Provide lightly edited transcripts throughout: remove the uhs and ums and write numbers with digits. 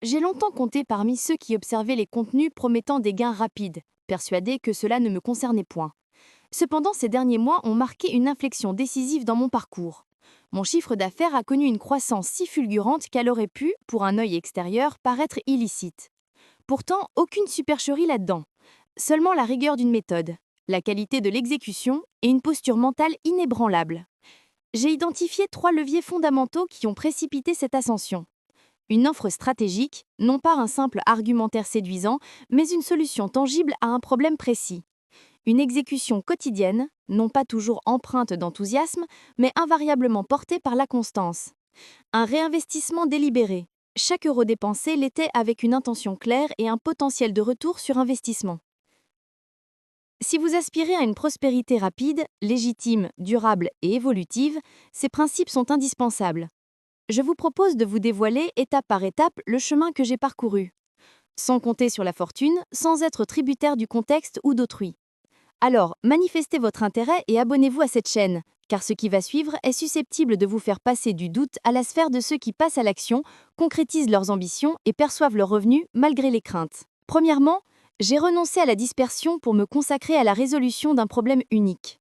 J'ai longtemps compté parmi ceux qui observaient les contenus promettant des gains rapides, persuadés que cela ne me concernait point. Cependant, ces derniers mois ont marqué une inflexion décisive dans mon parcours. Mon chiffre d'affaires a connu une croissance si fulgurante qu'elle aurait pu, pour un œil extérieur, paraître illicite. Pourtant, aucune supercherie là-dedans. Seulement la rigueur d'une méthode, la qualité de l'exécution et une posture mentale inébranlable. J'ai identifié trois leviers fondamentaux qui ont précipité cette ascension. Une offre stratégique, non pas un simple argumentaire séduisant, mais une solution tangible à un problème précis. Une exécution quotidienne, non pas toujours empreinte d'enthousiasme, mais invariablement portée par la constance. Un réinvestissement délibéré. Chaque euro dépensé l'était avec une intention claire et un potentiel de retour sur investissement. Si vous aspirez à une prospérité rapide, légitime, durable et évolutive, ces principes sont indispensables. Je vous propose de vous dévoiler étape par étape le chemin que j'ai parcouru, sans compter sur la fortune, sans être tributaire du contexte ou d'autrui. Alors, manifestez votre intérêt et abonnez-vous à cette chaîne, car ce qui va suivre est susceptible de vous faire passer du doute à la sphère de ceux qui passent à l'action, concrétisent leurs ambitions et perçoivent leurs revenus malgré les craintes. Premièrement, j'ai renoncé à la dispersion pour me consacrer à la résolution d'un problème unique.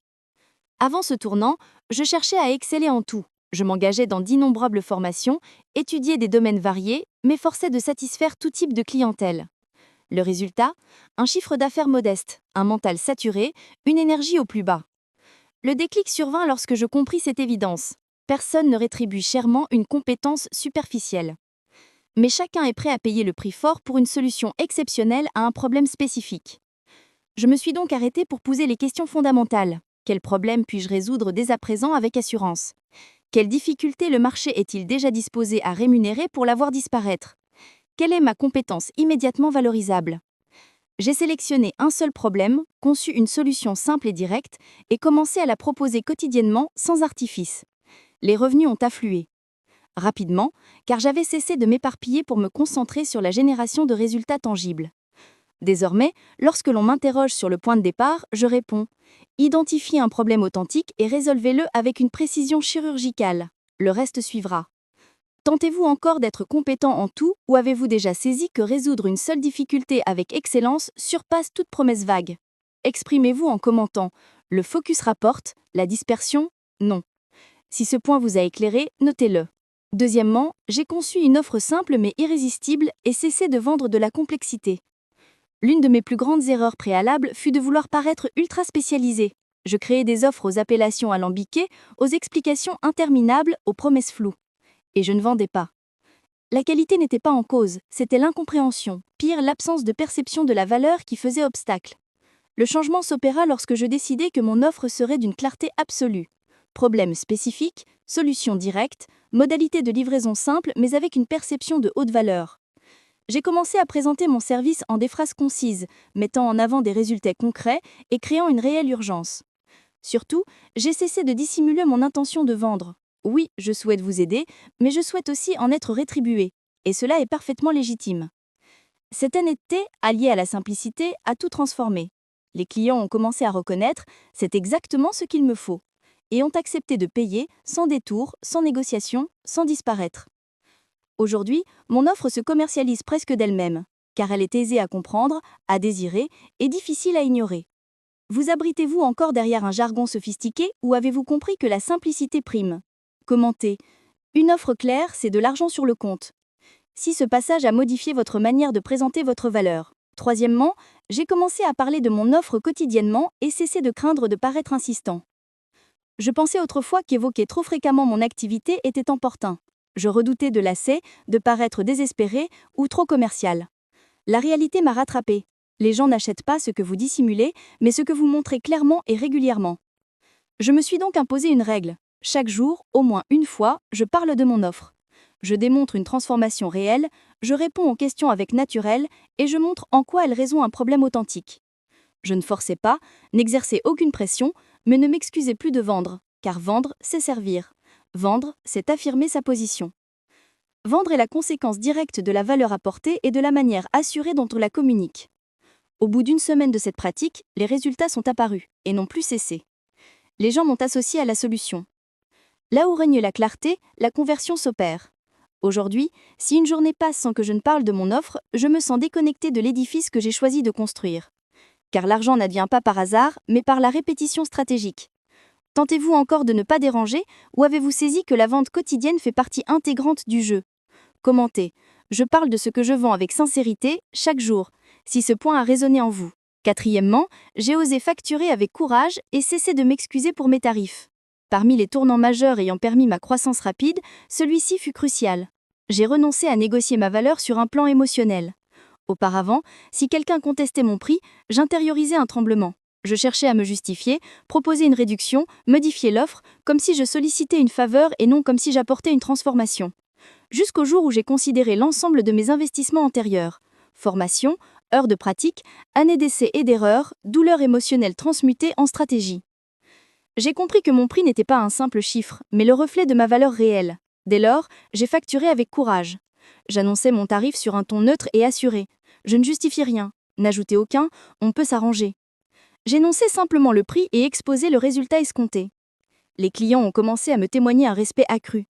Avant ce tournant, je cherchais à exceller en tout. Je m'engageais dans d'innombrables formations, étudiais des domaines variés, m'efforçais de satisfaire tout type de clientèle. Le résultat, un chiffre d'affaires modeste, un mental saturé, une énergie au plus bas. Le déclic survint lorsque je compris cette évidence. Personne ne rétribue chèrement une compétence superficielle. Mais chacun est prêt à payer le prix fort pour une solution exceptionnelle à un problème spécifique. Je me suis donc arrêtée pour poser les questions fondamentales. Quel problème puis-je résoudre dès à présent avec assurance? Quelle difficulté le marché est-il déjà disposé à rémunérer pour la voir disparaître? Quelle est ma compétence immédiatement valorisable? J'ai sélectionné un seul problème, conçu une solution simple et directe, et commencé à la proposer quotidiennement sans artifice. Les revenus ont afflué. Rapidement, car j'avais cessé de m'éparpiller pour me concentrer sur la génération de résultats tangibles. Désormais, lorsque l'on m'interroge sur le point de départ, je réponds: identifiez un problème authentique et résolvez-le avec une précision chirurgicale. Le reste suivra. Tentez-vous encore d'être compétent en tout ou avez-vous déjà saisi que résoudre une seule difficulté avec excellence surpasse toute promesse vague? Exprimez-vous en commentant. Le focus rapporte, la dispersion, non. Si ce point vous a éclairé, notez-le. Deuxièmement, j'ai conçu une offre simple mais irrésistible et cessé de vendre de la complexité. L'une de mes plus grandes erreurs préalables fut de vouloir paraître ultra spécialisé. Je créais des offres aux appellations alambiquées, aux explications interminables, aux promesses floues. Et je ne vendais pas. La qualité n'était pas en cause, c'était l'incompréhension, pire l'absence de perception de la valeur qui faisait obstacle. Le changement s'opéra lorsque je décidai que mon offre serait d'une clarté absolue. Problème spécifique, solution directe, modalité de livraison simple mais avec une perception de haute valeur. J'ai commencé à présenter mon service en des phrases concises, mettant en avant des résultats concrets et créant une réelle urgence. Surtout, j'ai cessé de dissimuler mon intention de vendre. Oui, je souhaite vous aider, mais je souhaite aussi en être rétribué. Et cela est parfaitement légitime. Cette honnêteté, alliée à la simplicité, a tout transformé. Les clients ont commencé à reconnaître, c'est exactement ce qu'il me faut. Et ont accepté de payer, sans détour, sans négociation, sans disparaître. Aujourd'hui, mon offre se commercialise presque d'elle-même, car elle est aisée à comprendre, à désirer et difficile à ignorer. Vous abritez-vous encore derrière un jargon sophistiqué ou avez-vous compris que la simplicité prime? Commentez. Une offre claire, c'est de l'argent sur le compte. Si ce passage a modifié votre manière de présenter votre valeur. Troisièmement, j'ai commencé à parler de mon offre quotidiennement et cessé de craindre de paraître insistant. Je pensais autrefois qu'évoquer trop fréquemment mon activité était opportun. Je redoutais de lasser, de paraître désespéré ou trop commercial. La réalité m'a rattrapé. Les gens n'achètent pas ce que vous dissimulez, mais ce que vous montrez clairement et régulièrement. Je me suis donc imposé une règle. Chaque jour, au moins une fois, je parle de mon offre. Je démontre une transformation réelle, je réponds aux questions avec naturel et je montre en quoi elle résout un problème authentique. Je ne forçais pas, n'exerçais aucune pression, mais ne m'excusais plus de vendre, car vendre, c'est servir. Vendre, c'est affirmer sa position. Vendre est la conséquence directe de la valeur apportée et de la manière assurée dont on la communique. Au bout d'une semaine de cette pratique, les résultats sont apparus et n'ont plus cessé. Les gens m'ont associé à la solution. Là où règne la clarté, la conversion s'opère. Aujourd'hui, si une journée passe sans que je ne parle de mon offre, je me sens déconnectée de l'édifice que j'ai choisi de construire. Car l'argent n'advient pas par hasard, mais par la répétition stratégique. Tentez-vous encore de ne pas déranger, ou avez-vous saisi que la vente quotidienne fait partie intégrante du jeu? Commentez. Je parle de ce que je vends avec sincérité, chaque jour, si ce point a résonné en vous. Quatrièmement, j'ai osé facturer avec courage et cesser de m'excuser pour mes tarifs. Parmi les tournants majeurs ayant permis ma croissance rapide, celui-ci fut crucial. J'ai renoncé à négocier ma valeur sur un plan émotionnel. Auparavant, si quelqu'un contestait mon prix, j'intériorisais un tremblement. Je cherchais à me justifier, proposer une réduction, modifier l'offre, comme si je sollicitais une faveur et non comme si j'apportais une transformation. Jusqu'au jour où j'ai considéré l'ensemble de mes investissements antérieurs. Formation, heures de pratique, années d'essais et d'erreurs, douleurs émotionnelles transmutées en stratégie. J'ai compris que mon prix n'était pas un simple chiffre, mais le reflet de ma valeur réelle. Dès lors, j'ai facturé avec courage. J'annonçais mon tarif sur un ton neutre et assuré. Je ne justifie rien, n'ajoutais aucun, on peut s'arranger. J'énonçais simplement le prix et exposais le résultat escompté. Les clients ont commencé à me témoigner un respect accru.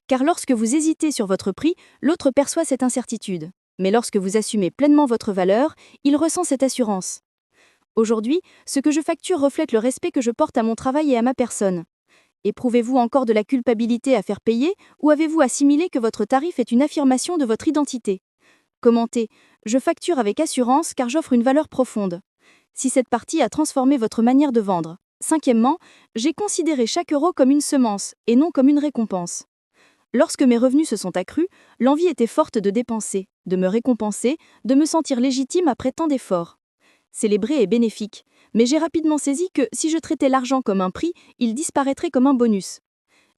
Car lorsque vous hésitez sur votre prix, l'autre perçoit cette incertitude. Mais lorsque vous assumez pleinement votre valeur, il ressent cette assurance. Aujourd'hui, ce que je facture reflète le respect que je porte à mon travail et à ma personne. Éprouvez-vous encore de la culpabilité à faire payer ou avez-vous assimilé que votre tarif est une affirmation de votre identité? Commentez. Je facture avec assurance car j'offre une valeur profonde. Si cette partie a transformé votre manière de vendre. Cinquièmement, j'ai considéré chaque euro comme une semence et non comme une récompense. Lorsque mes revenus se sont accrus, l'envie était forte de dépenser, de me récompenser, de me sentir légitime après tant d'efforts. Célébrer est bénéfique, mais j'ai rapidement saisi que si je traitais l'argent comme un prix, il disparaîtrait comme un bonus.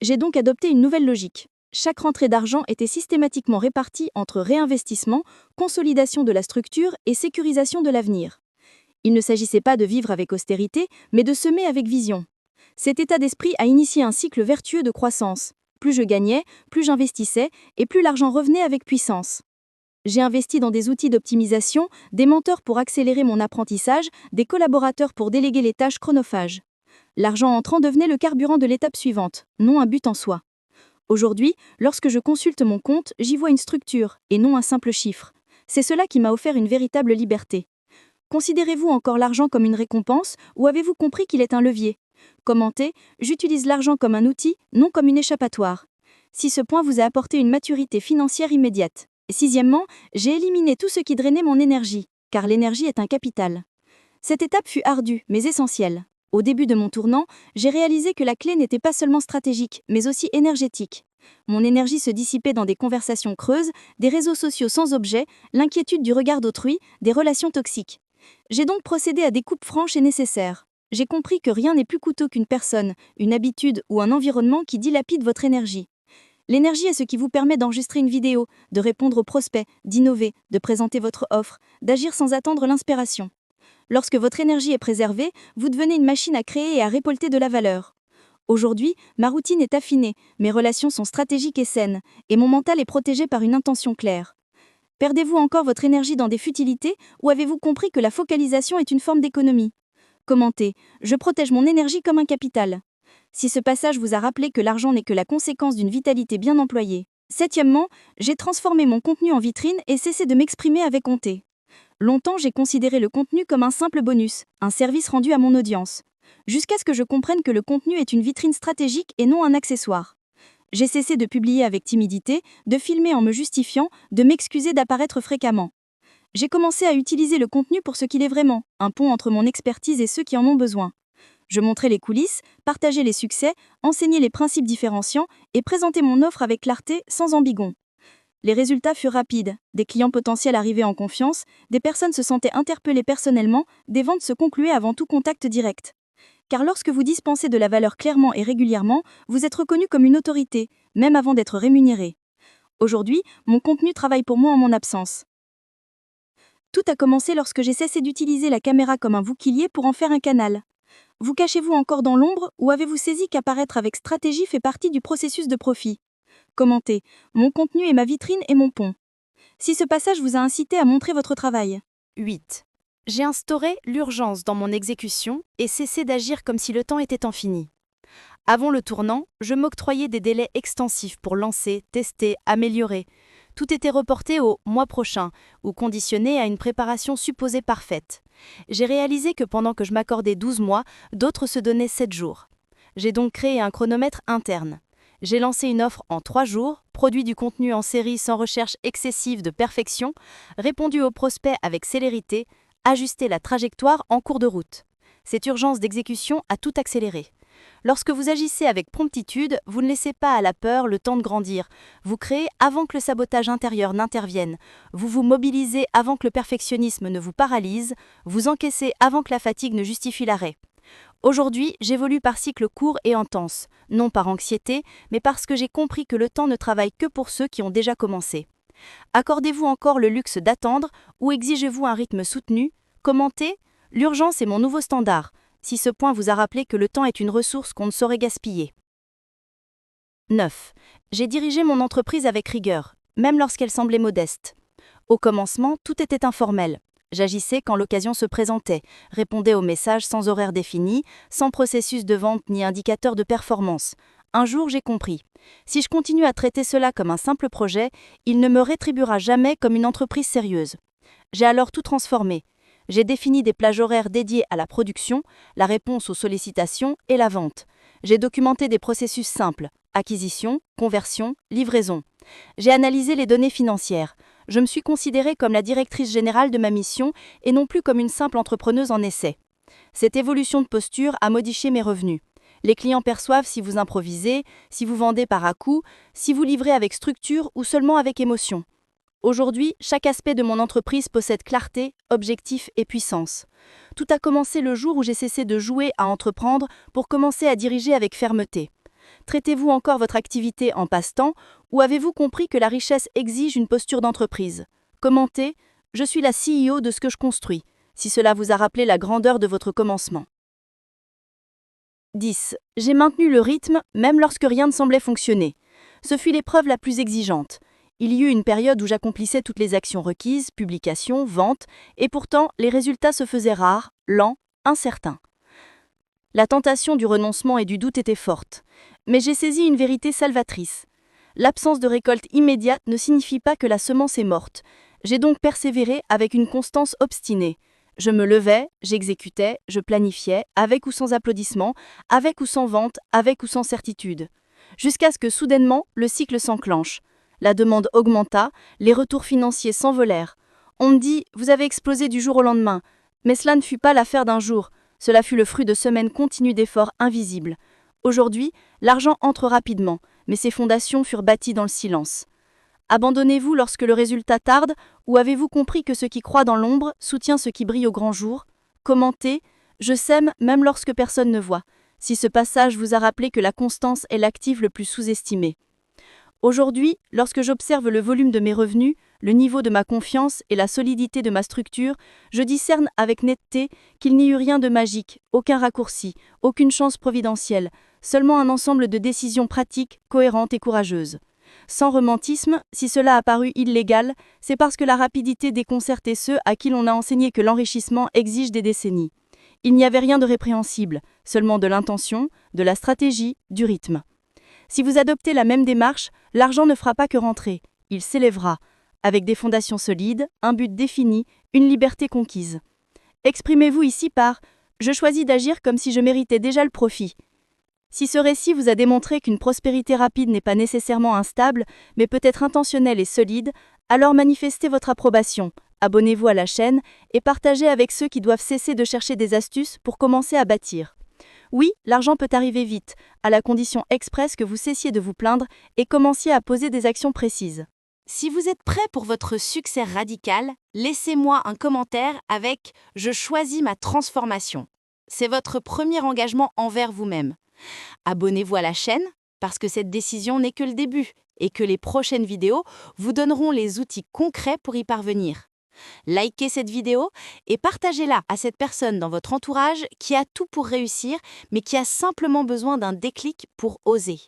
J'ai donc adopté une nouvelle logique. Chaque rentrée d'argent était systématiquement répartie entre réinvestissement, consolidation de la structure et sécurisation de l'avenir. Il ne s'agissait pas de vivre avec austérité, mais de semer avec vision. Cet état d'esprit a initié un cycle vertueux de croissance. Plus je gagnais, plus j'investissais, et plus l'argent revenait avec puissance. J'ai investi dans des outils d'optimisation, des mentors pour accélérer mon apprentissage, des collaborateurs pour déléguer les tâches chronophages. L'argent entrant devenait le carburant de l'étape suivante, non un but en soi. Aujourd'hui, lorsque je consulte mon compte, j'y vois une structure, et non un simple chiffre. C'est cela qui m'a offert une véritable liberté. Considérez-vous encore l'argent comme une récompense, ou avez-vous compris qu'il est un levier? Commentez, j'utilise l'argent comme un outil, non comme une échappatoire. Si ce point vous a apporté une maturité financière immédiate. Sixièmement, j'ai éliminé tout ce qui drainait mon énergie, car l'énergie est un capital. Cette étape fut ardue, mais essentielle. Au début de mon tournant, j'ai réalisé que la clé n'était pas seulement stratégique, mais aussi énergétique. Mon énergie se dissipait dans des conversations creuses, des réseaux sociaux sans objet, l'inquiétude du regard d'autrui, des relations toxiques. J'ai donc procédé à des coupes franches et nécessaires. J'ai compris que rien n'est plus coûteux qu'une personne, une habitude ou un environnement qui dilapide votre énergie. L'énergie est ce qui vous permet d'enregistrer une vidéo, de répondre aux prospects, d'innover, de présenter votre offre, d'agir sans attendre l'inspiration. Lorsque votre énergie est préservée, vous devenez une machine à créer et à récolter de la valeur. Aujourd'hui, ma routine est affinée, mes relations sont stratégiques et saines, et mon mental est protégé par une intention claire. Perdez-vous encore votre énergie dans des futilités ou avez-vous compris que la focalisation est une forme d'économie? Commentez. Je protège mon énergie comme un capital. Si ce passage vous a rappelé que l'argent n'est que la conséquence d'une vitalité bien employée. Septièmement, j'ai transformé mon contenu en vitrine et cessé de m'exprimer avec honte. Longtemps, j'ai considéré le contenu comme un simple bonus, un service rendu à mon audience. Jusqu'à ce que je comprenne que le contenu est une vitrine stratégique et non un accessoire. J'ai cessé de publier avec timidité, de filmer en me justifiant, de m'excuser d'apparaître fréquemment. J'ai commencé à utiliser le contenu pour ce qu'il est vraiment, un pont entre mon expertise et ceux qui en ont besoin. Je montrais les coulisses, partageais les succès, enseignais les principes différenciants et présentais mon offre avec clarté, sans ambigon. Les résultats furent rapides, des clients potentiels arrivaient en confiance, des personnes se sentaient interpellées personnellement, des ventes se concluaient avant tout contact direct. Car lorsque vous dispensez de la valeur clairement et régulièrement, vous êtes reconnu comme une autorité, même avant d'être rémunéré. Aujourd'hui, mon contenu travaille pour moi en mon absence. Tout a commencé lorsque j'ai cessé d'utiliser la caméra comme un bouclier pour en faire un canal. Vous cachez-vous encore dans l'ombre ou avez-vous saisi qu'apparaître avec stratégie fait partie du processus de profit? Commentez. Mon contenu est ma vitrine et mon pont. Si ce passage vous a incité à montrer votre travail. 8. J'ai instauré l'urgence dans mon exécution et cessé d'agir comme si le temps était infini. Avant le tournant, je m'octroyais des délais extensifs pour lancer, tester, améliorer. Tout était reporté au mois prochain ou conditionné à une préparation supposée parfaite. J'ai réalisé que pendant que je m'accordais 12 mois, d'autres se donnaient 7 jours. J'ai donc créé un chronomètre interne. J'ai lancé une offre en 3 jours, produit du contenu en série sans recherche excessive de perfection, répondu aux prospects avec célérité, ajusté la trajectoire en cours de route. Cette urgence d'exécution a tout accéléré. Lorsque vous agissez avec promptitude, vous ne laissez pas à la peur le temps de grandir. Vous créez avant que le sabotage intérieur n'intervienne. Vous vous mobilisez avant que le perfectionnisme ne vous paralyse. Vous encaissez avant que la fatigue ne justifie l'arrêt. Aujourd'hui, j'évolue par cycles courts et intenses, non par anxiété, mais parce que j'ai compris que le temps ne travaille que pour ceux qui ont déjà commencé. Accordez-vous encore le luxe d'attendre ou exigez-vous un rythme soutenu? Commentez. L'urgence est mon nouveau standard. Si ce point vous a rappelé que le temps est une ressource qu'on ne saurait gaspiller. 9. J'ai dirigé mon entreprise avec rigueur, même lorsqu'elle semblait modeste. Au commencement, tout était informel. J'agissais quand l'occasion se présentait, répondais aux messages sans horaire défini, sans processus de vente ni indicateur de performance. Un jour, j'ai compris. Si je continue à traiter cela comme un simple projet, il ne me rétribuera jamais comme une entreprise sérieuse. J'ai alors tout transformé. J'ai défini des plages horaires dédiées à la production, la réponse aux sollicitations et la vente. J'ai documenté des processus simples, acquisition, conversion, livraison. J'ai analysé les données financières. Je me suis considérée comme la directrice générale de ma mission et non plus comme une simple entrepreneuse en essai. Cette évolution de posture a modifié mes revenus. Les clients perçoivent si vous improvisez, si vous vendez par à-coup, si vous livrez avec structure ou seulement avec émotion. Aujourd'hui, chaque aspect de mon entreprise possède clarté, objectif et puissance. Tout a commencé le jour où j'ai cessé de jouer à entreprendre pour commencer à diriger avec fermeté. Traitez-vous encore votre activité en passe-temps ou avez-vous compris que la richesse exige une posture d'entreprise? Commentez, je suis la CEO de ce que je construis, si cela vous a rappelé la grandeur de votre commencement. 10. J'ai maintenu le rythme même lorsque rien ne semblait fonctionner. Ce fut l'épreuve la plus exigeante. Il y eut une période où j'accomplissais toutes les actions requises, publications, ventes, et pourtant les résultats se faisaient rares, lents, incertains. La tentation du renoncement et du doute était forte, mais j'ai saisi une vérité salvatrice. L'absence de récolte immédiate ne signifie pas que la semence est morte. J'ai donc persévéré avec une constance obstinée. Je me levais, j'exécutais, je planifiais, avec ou sans applaudissements, avec ou sans vente, avec ou sans certitude. Jusqu'à ce que soudainement, le cycle s'enclenche. La demande augmenta, les retours financiers s'envolèrent. On me dit « vous avez explosé du jour au lendemain ». Mais cela ne fut pas l'affaire d'un jour, cela fut le fruit de semaines continues d'efforts invisibles. Aujourd'hui, l'argent entre rapidement, mais ses fondations furent bâties dans le silence. Abandonnez-vous lorsque le résultat tarde, ou avez-vous compris que ce qui croît dans l'ombre soutient ce qui brille au grand jour? Commentez, je sème même lorsque personne ne voit, si ce passage vous a rappelé que la constance est l'actif le plus sous-estimé. Aujourd'hui, lorsque j'observe le volume de mes revenus, le niveau de ma confiance et la solidité de ma structure, je discerne avec netteté qu'il n'y eut rien de magique, aucun raccourci, aucune chance providentielle, seulement un ensemble de décisions pratiques, cohérentes et courageuses. Sans romantisme, si cela a paru illégal, c'est parce que la rapidité déconcertait ceux à qui l'on a enseigné que l'enrichissement exige des décennies. Il n'y avait rien de répréhensible, seulement de l'intention, de la stratégie, du rythme. Si vous adoptez la même démarche, l'argent ne fera pas que rentrer, il s'élèvera, avec des fondations solides, un but défini, une liberté conquise. Exprimez-vous ici par « je choisis d'agir comme si je méritais déjà le profit ». Si ce récit vous a démontré qu'une prospérité rapide n'est pas nécessairement instable, mais peut être intentionnelle et solide, alors manifestez votre approbation, abonnez-vous à la chaîne et partagez avec ceux qui doivent cesser de chercher des astuces pour commencer à bâtir. Oui, l'argent peut arriver vite, à la condition expresse que vous cessiez de vous plaindre et commenciez à poser des actions précises. Si vous êtes prêt pour votre succès radical, laissez-moi un commentaire avec « Je choisis ma transformation ». C'est votre premier engagement envers vous-même. Abonnez-vous à la chaîne parce que cette décision n'est que le début et que les prochaines vidéos vous donneront les outils concrets pour y parvenir. Likez cette vidéo et partagez-la à cette personne dans votre entourage qui a tout pour réussir mais qui a simplement besoin d'un déclic pour oser.